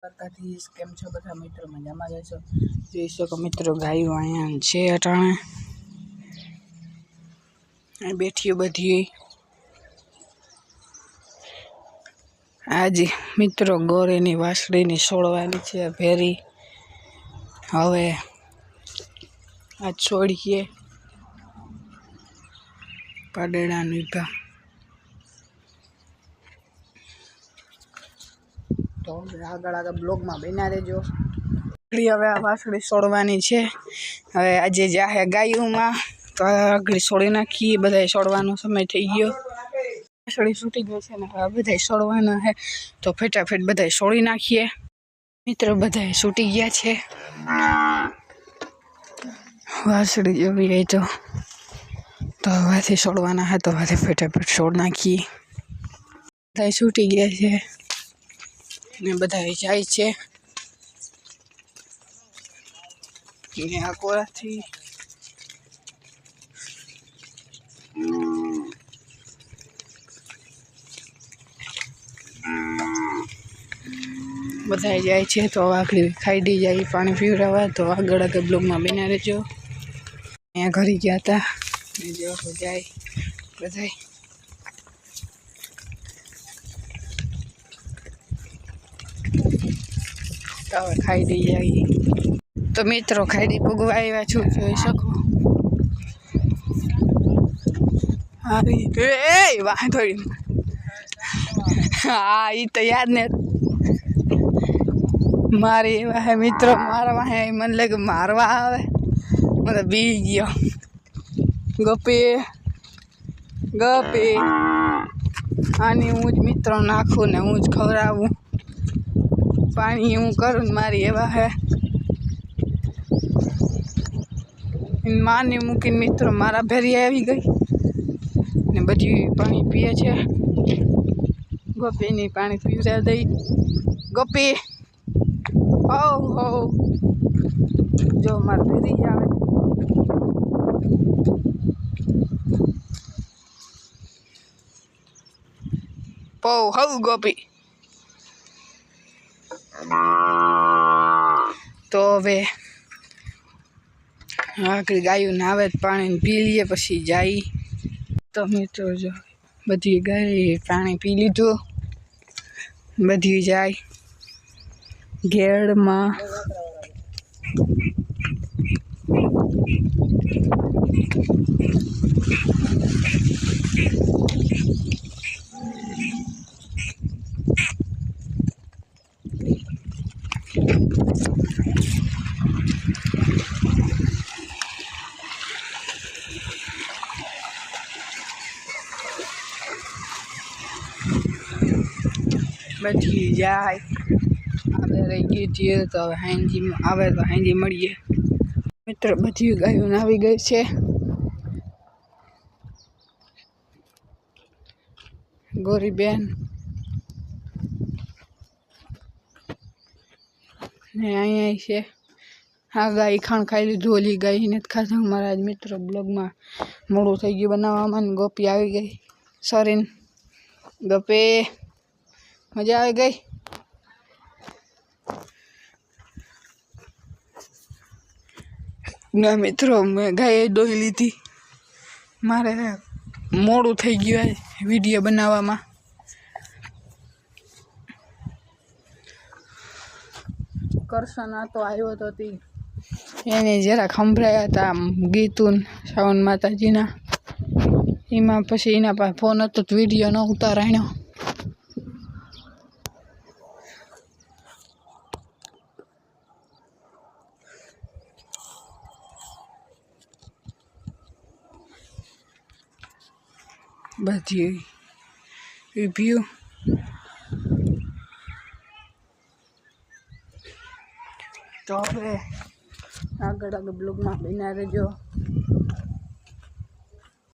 દ્વારકાથી કેમ છો બધા મિત્રો? મજામાં જશો? જોઈ શકો મિત્રો, ગાયો અહીંયા છે અટાણે બેઠી બધી. આજે મિત્રો ગોરીની વાસળીની છોડવાની છે ભેરી. હવે આ છોડીએ પાડેડાનું ઘા. તો આગળ બ્લોગમાં બન્યા રહેજો. હવે આ વાસળી છોડવાની છે. હવે આજે જાહે ગાયોમાં તો આગળ છોડી નાખીએ. બધા છોડવાનો સમય થઈ ગયો. વાસળી છૂટી ગઈ છે ને હવે બધા છોડવાના છે તો ફટાફટ બધા છોડી નાખીએ. મિત્રો બધા છૂટી ગયા છે. વાસળી જોવી હોય તો હવેથી છોડવાના છે તો હવે ફટાફટ છોડ નાખીએ. બધા છૂટી ગયા છે ને બધા જાય છે ને આ કોરાથી બધા જાય છે. તો આગળ ખાઈ જાય પાણી પીવડાવવા. તો આગળ બ્લોગમાં બન્યા રહેજો. અહીંયા ઘરે ગયા હતા ને જો જાય બધા. તો હવે ખાઈ જાય. તો મિત્રો ખાઈ પૂગવા આવ્યા છું, જોઈ શકો. એ વાંધો હા એ તો યાદ ને મારે એવા હે મિત્રો. મારા વાહે મને લાગે મારવા આવે. મને બી ગયો. ગપી આની હું જ મિત્રો નાખું ને હું જ ખવડાવું. પાણી હું કરું ને મારી એવા હે. માને મૂકીને મિત્રો મારા ભેરી આવી ગઈ ને બધી પાણી પીએ છે. ગોપીની પાણી પીવડા દઈ. ગોપી હો જો મારે ભેરી આવે. હવ ગોપી. તો હવે આગળ ગાયું નાવે પાણી પી લઈએ પછી જાય. તો મિત્રો જો બધી ગાય પાણી પી લીધું. બધી જાય ઘેડમાં. બધી જાય આપણે રહી ગઈ છીએ. તો હવે હાંજી આવે તો હાંજી મળીએ. મિત્રો બધી ગાયો આવી ગઈ છે. ગોરી બેન ને અહીંયા છે. આ ગાય ખાણ ખાઈ લીધું. ઓલી ગાય નથી ખાધું. મારા જ મિત્રો બ્લોગમાં મોડું થઈ ગયું બનાવવામાં. ને ગોપી આવી ગઈ સરીન. ગપી મજા આવી ગઈ. ના મિત્રો મેં ગાય દોઈ લીધી. મારે મોડું થઈ ગયું વિડીયો બનાવવામાં. કરશન તો આવ્યો હતો એને જરાક સંભળાયા હતા ગીતું શ્રાવણ માતાજીના. એમાં પછી એના પાસે ફોન હતો તો વિડીયો ન ઉતારાયો. બધી રિવ્યુ તો હવે આગળ બ્લોગમાં બન્યા રહેજો.